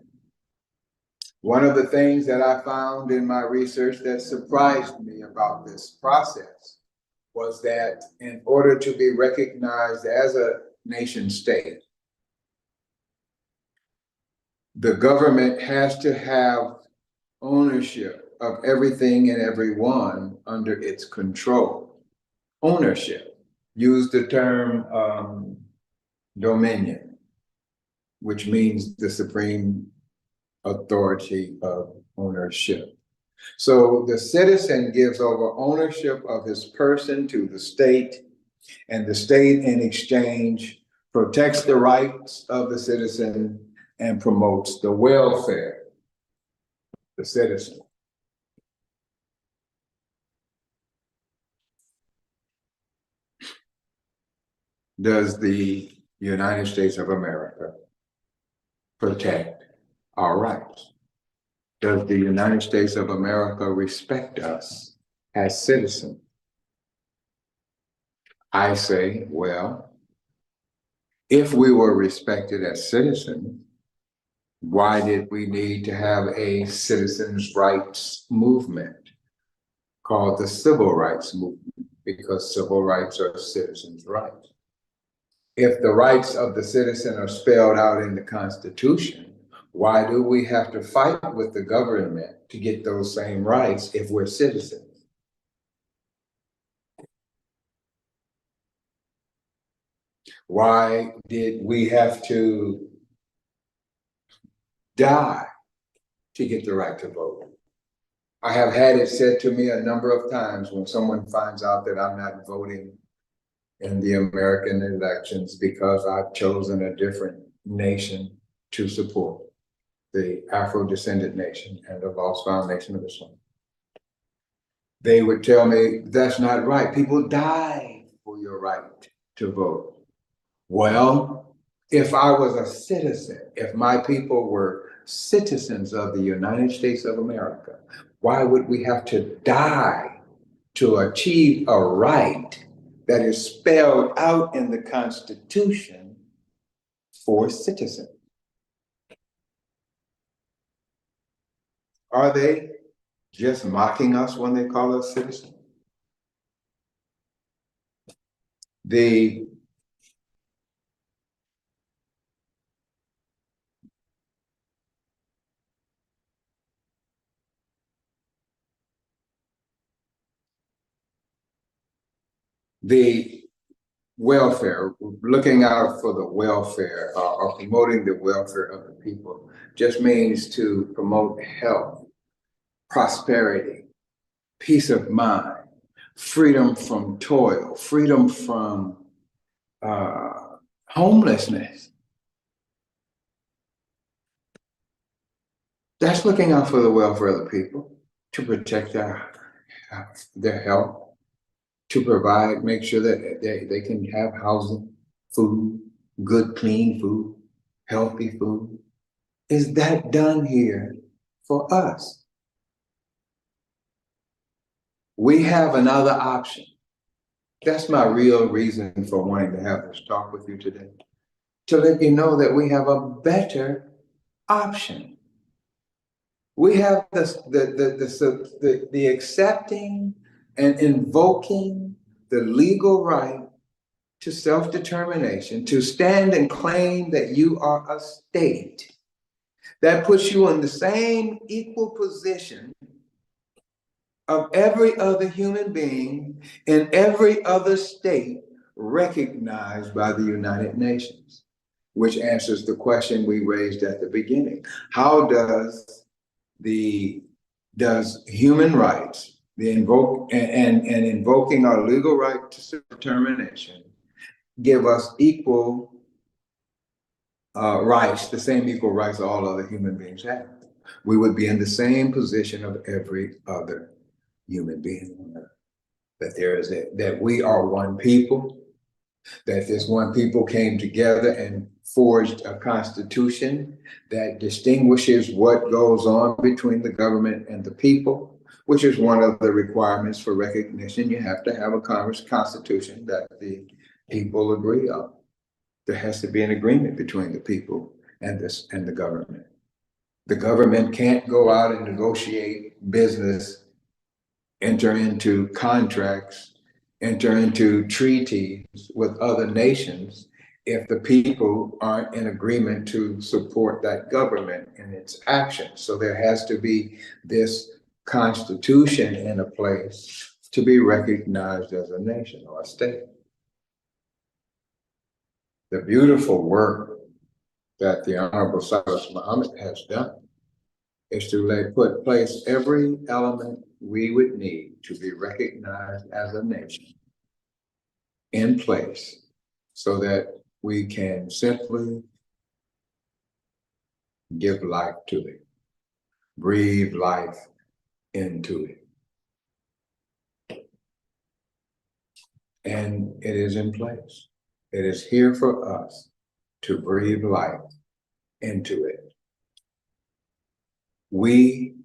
One of the things that I found in my research that surprised me about this process was that in order to be recognized as a nation state, the government has to have ownership of everything and everyone under its control. Ownership. Use the term dominion, which means the supreme authority of ownership. So the citizen gives over ownership of his person to the state, and the state in exchange protects the rights of the citizen and promotes the welfare of the citizen. Does the United States of America protect our rights? Does the United States of America respect us as citizens? I say, well, if we were respected as citizens, why did we need to have a citizens' rights movement called the Civil Rights Movement? Because civil rights are citizens' rights. If the rights of the citizen are spelled out in the Constitution, why do we have to fight with the government to get those same rights if we're citizens? Why did we have to die to get the right to vote? I have had it said to me a number of times when someone finds out that I'm not voting in the American elections because I've chosen a different nation to support. the Afro-descendant nation and the lost foundation of Islam. They would tell me, that's not right. People die for your right to vote. Well, if I was a citizen, if my people were citizens of the United States of America, why would we have to die to achieve a right that is spelled out in the Constitution for citizens? Are they just mocking us when they call us citizens? The welfare, looking out for the welfare or promoting the welfare of the people just means to promote health, prosperity, peace of mind, freedom from toil, freedom from homelessness. That's looking out for the welfare of the people, to protect their health, to provide, make sure that they can have housing, food, good, clean food, healthy food. Is that done here for us? We have another option. That's my real reason for wanting to have this talk with you today, to let you know that we have a better option. We have the accepting and invoking the legal right to self-determination, to stand and claim that you are a state. That puts you in the same equal position of every other human being in every other state recognized by the United Nations, which answers the question we raised at the beginning. How does human rights, invoking our legal right to self-determination, give us equal rights, the same equal rights all other human beings have? We would be in the same position of every other human being on earth. That we are one people, that this one people came together and forged a constitution that distinguishes what goes on between the government and the people, which is one of the requirements for recognition. You have to have a constitution that the people agree on. There has to be an agreement between the people and the government. The government can't go out and negotiate business, enter into contracts, enter into treaties with other nations if the people aren't in agreement to support that government in its actions. So there has to be this constitution in a place to be recognized as a nation or a state. The beautiful work that the Honorable Cyrus Muhammad has done is to put place every element we would need to be recognized as a nation in place so that we can simply give life to it, breathe life into it. And it is in place. It is here for us to breathe life into it. We,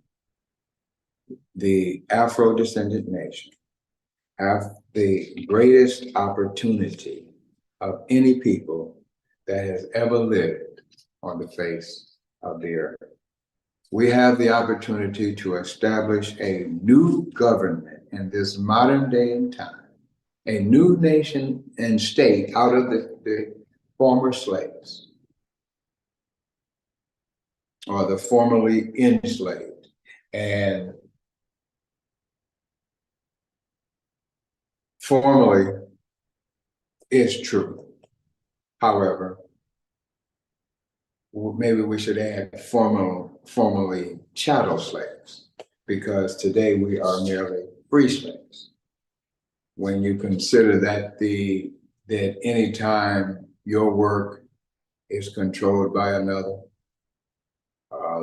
the Afro-descendant nation, have the greatest opportunity of any people that has ever lived on the face of the earth. We have the opportunity to establish a new government in this modern day and time, a new nation and state out of the former slaves or the formerly enslaved. And formerly is true. However, maybe we should add formerly chattel slaves, because today we are merely free slaves. When you consider that any time your work is controlled by another,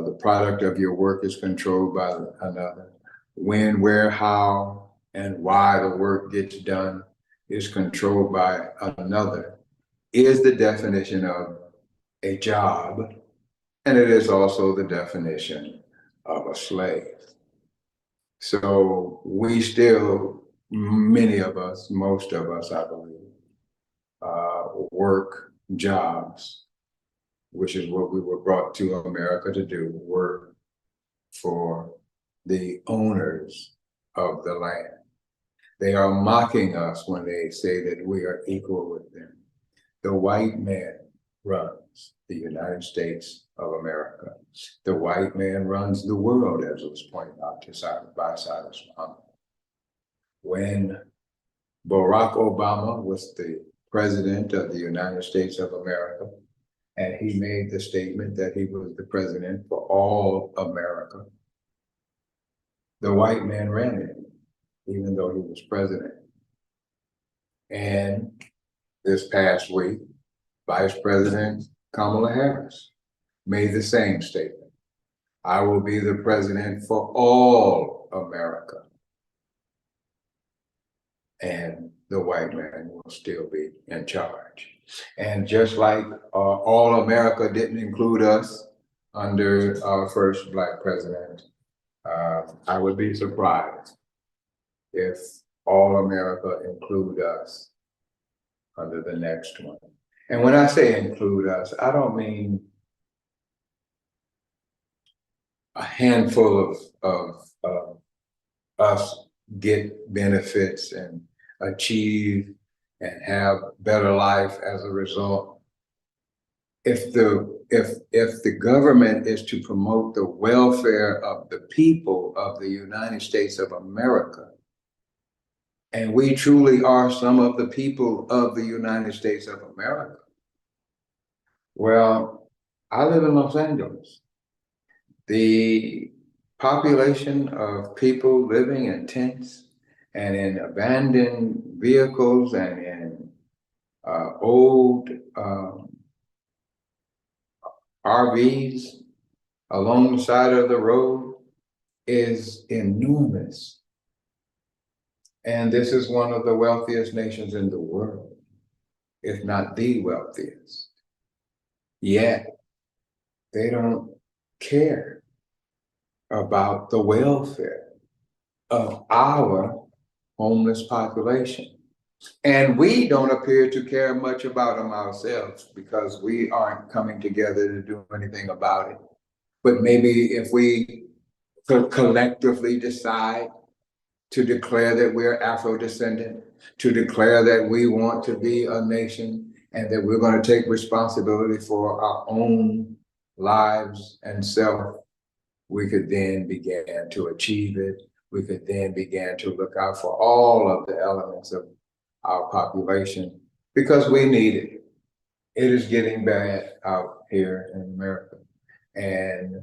The product of your work is controlled by another. When, where, how, and why the work gets done is controlled by another is the definition of a job, and it is also the definition of a slave. So we still, many of us, most of us, I believe, work jobs, which is what we were brought to America to do, work for the owners of the land. They are mocking us when they say that we are equal with them. The white man runs the United States of America. The white man runs the world, as was pointed out by Cyrus Muhammad. When Barack Obama was the president of the United States of America, and he made the statement that he was the president for all America, the white man ran it, even though he was president. And this past week, Vice President Kamala Harris made the same statement. I will be the president for all America. And the white man will still be in charge. And just like all America didn't include us under our first Black president, I would be surprised if all America include us under the next one. And when I say include us, I don't mean a handful of us get benefits and achieve and have better life as a result. If the government is to promote the welfare of the people of the United States of America, and we truly are some of the people of the United States of America. Well, I live in Los Angeles. The population of people living in tents and in abandoned vehicles and in old RVs along the side of the road is enormous. And this is one of the wealthiest nations in the world, if not the wealthiest. Yet they don't care about the welfare of our homeless population. And we don't appear to care much about them ourselves because we aren't coming together to do anything about it. But maybe if we collectively decide to declare that we're Afro-descendant, to declare that we want to be a nation and that we're going to take responsibility for our own lives and self, we could then begin to achieve it. We could then begin to look out for all of the elements of our population because we need it. It is getting bad out here in America. And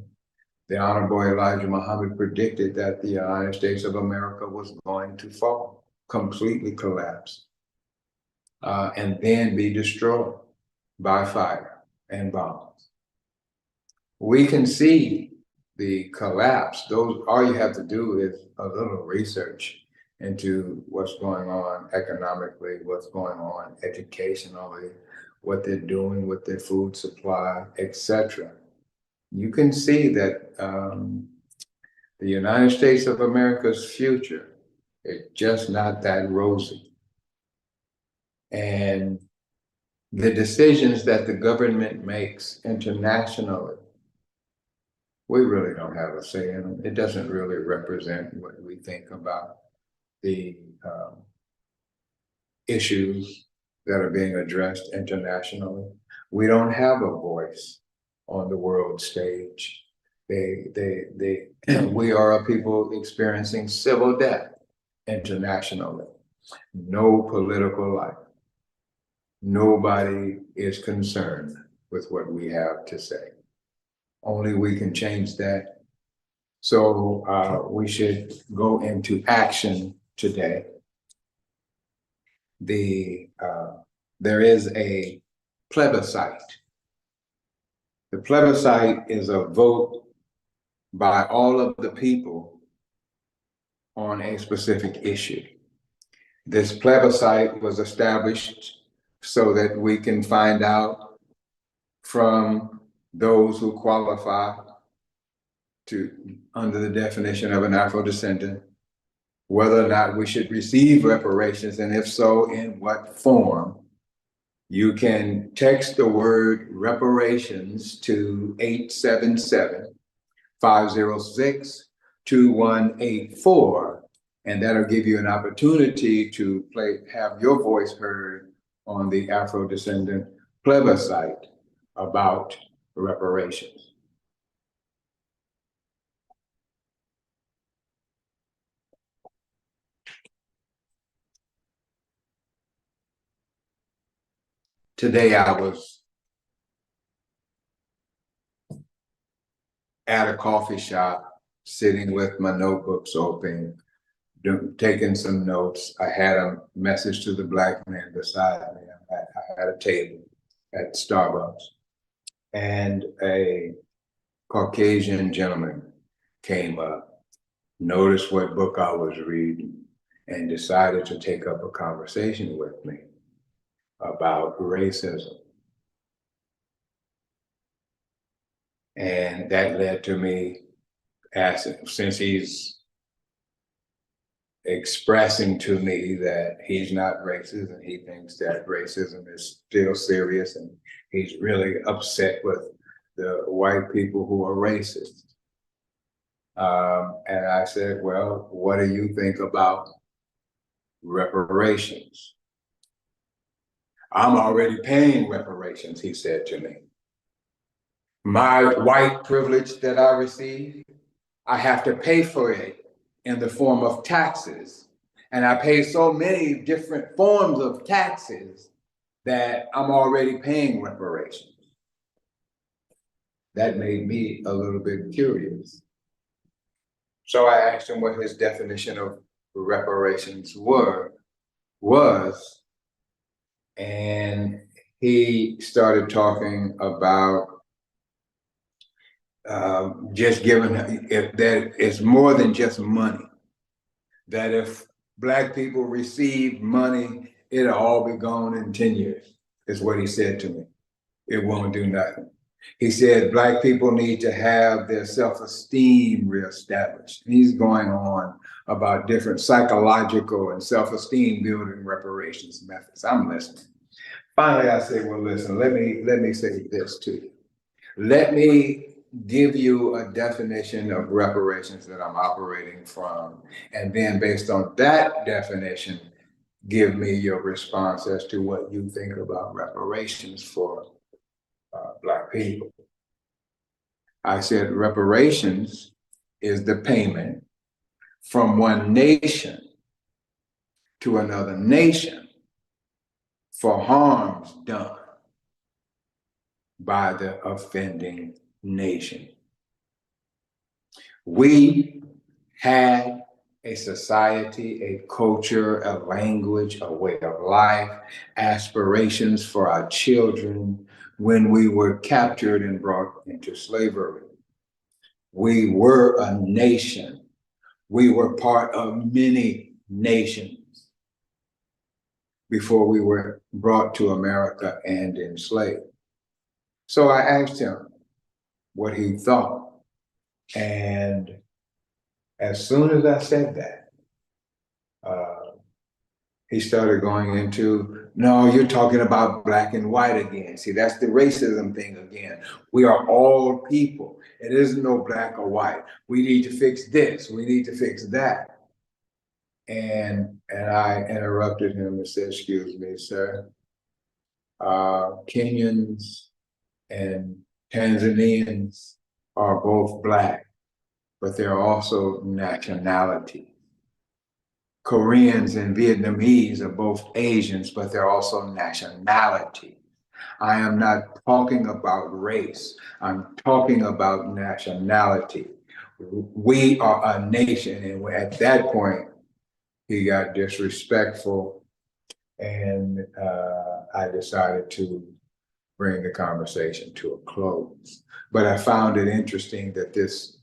the Honorable Elijah Muhammad predicted that the United States of America was going to fall, completely collapse, and then be destroyed by fire and bombs. We can see the collapse. All you have to do is a little research into what's going on economically, what's going on educationally, what they're doing with their food supply, etc. You can see that the United States of America's future is just not that rosy. And the decisions that the government makes internationally, we really don't have a say in them. It doesn't really represent what we think about the issues that are being addressed internationally. We don't have a voice on the world stage. We are a people experiencing civil death internationally. No political life. Nobody is concerned with what we have to say. Only we can change that. So we should go into action today. There is a plebiscite. The plebiscite is a vote by all of the people on a specific issue. This plebiscite was established so that we can find out from those who qualify under the definition of an Afro-descendant, whether or not we should receive reparations, and if so, in what form. You can text the word reparations to 877-506-2184, and that'll give you an opportunity to have your voice heard on the Afro-descendant plebiscite about reparations. Today I was at a coffee shop, sitting with my notebooks open, taking some notes. I had a message to the Black man beside me. I had a table at Starbucks, and a Caucasian gentleman came up, noticed what book I was reading, and decided to take up a conversation with me about racism. And that led to me asking, since he's expressing to me that he's not racist and he thinks that racism is still serious, and he's really upset with the white people who are racist. And I said, well, what do you think about reparations? I'm already paying reparations, he said to me. My white privilege that I receive, I have to pay for it in the form of taxes. And I pay so many different forms of taxes that I'm already paying reparations. That made me a little bit curious. So I asked him what his definition of reparations was, and he started talking about just giving, if that it's more than just money, that if Black people receive money, it'll all be gone in 10 years, is what he said to me. It won't do nothing. He said Black people need to have their self-esteem reestablished. He's going on about different psychological and self-esteem building reparations methods. I'm listening. Finally, I say, well, listen, let me say this to you. Let me give you a definition of reparations that I'm operating from, and then based on that definition, give me your response as to what you think about reparations for Black people. I said reparations is the payment from one nation to another nation for harms done by the offending nation. We had a society, a culture, a language, a way of life, aspirations for our children when we were captured and brought into slavery. We were a nation. We were part of many nations before we were brought to America and enslaved. So I asked him what he thought. And as soon as I said that, he started going into, no, you're talking about black and white again. See, that's the racism thing again. We are all people. It isn't no black or white. We need to fix this. We need to fix that. And I interrupted him and said, excuse me, sir. Kenyans and Tanzanians are both black, but they're also nationality. Koreans and Vietnamese are both Asians, but they're also nationality. I am not talking about race. I'm talking about nationality. We are a nation, and at that point, he got disrespectful, and I decided to bring the conversation to a close. But I found it interesting that this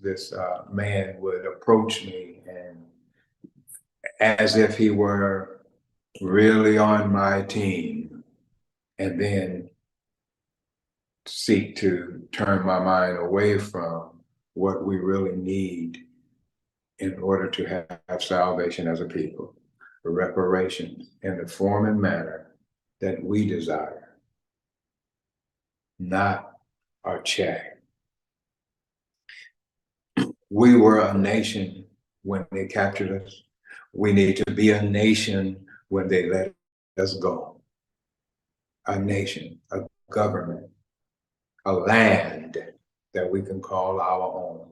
man would approach me and as if he were really on my team, and then seek to turn my mind away from what we really need in order to have salvation as a people, reparation in the form and manner that we desire, not our check. We were a nation when they captured us. We need to be a nation when they let us go. A nation, a government, a land that we can call our own,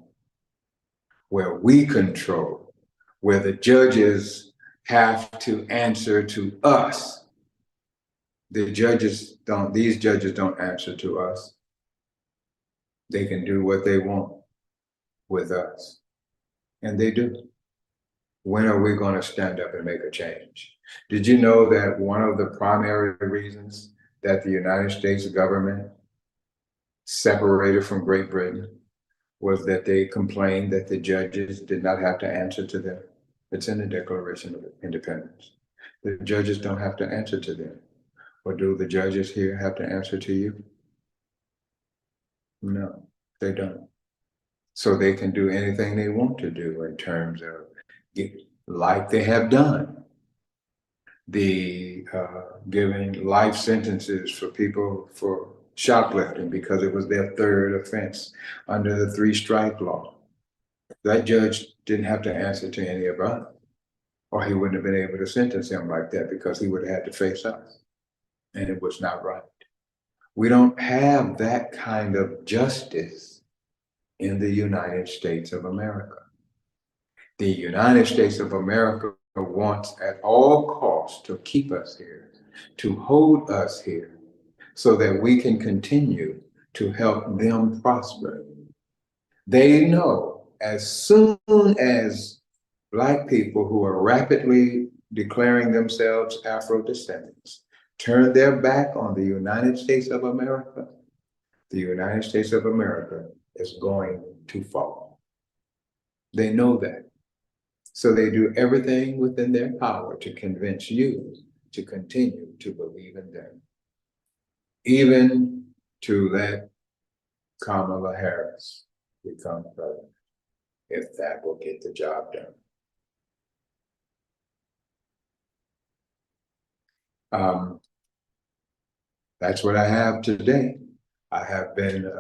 where we control, where the judges have to answer to us. These judges don't answer to us. They can do what they want with us, and they do. When are we going to stand up and make a change? Did you know that one of the primary reasons that the United States government separated from Great Britain was that they complained that the judges did not have to answer to them? It's in the Declaration of Independence. The judges don't have to answer to them. Or do the judges here have to answer to you? No, they don't. So they can do anything they want to do in terms of, like they have done, the giving life sentences for people for shoplifting because it was their third offense under the 3-strike law. That judge didn't have to answer to any of us, or he wouldn't have been able to sentence him like that because he would have had to face us. And it was not right. We don't have that kind of justice in the United States of America. The United States of America wants at all costs to keep us here, to hold us here, so that we can continue to help them prosper. They know as soon as Black people who are rapidly declaring themselves Afro-descendants turn their back on the United States of America, the United States of America is going to fall. They know that. So they do everything within their power to convince you to continue to believe in them. Even to let Kamala Harris become president, if that will get the job done. That's what I have today. I have been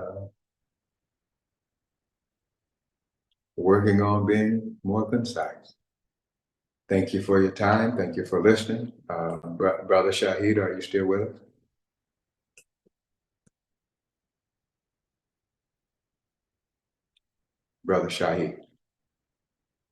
working on being more concise. Thank you for your time. Thank you for listening. Brother Shahid, are you still with us? Brother Shahid.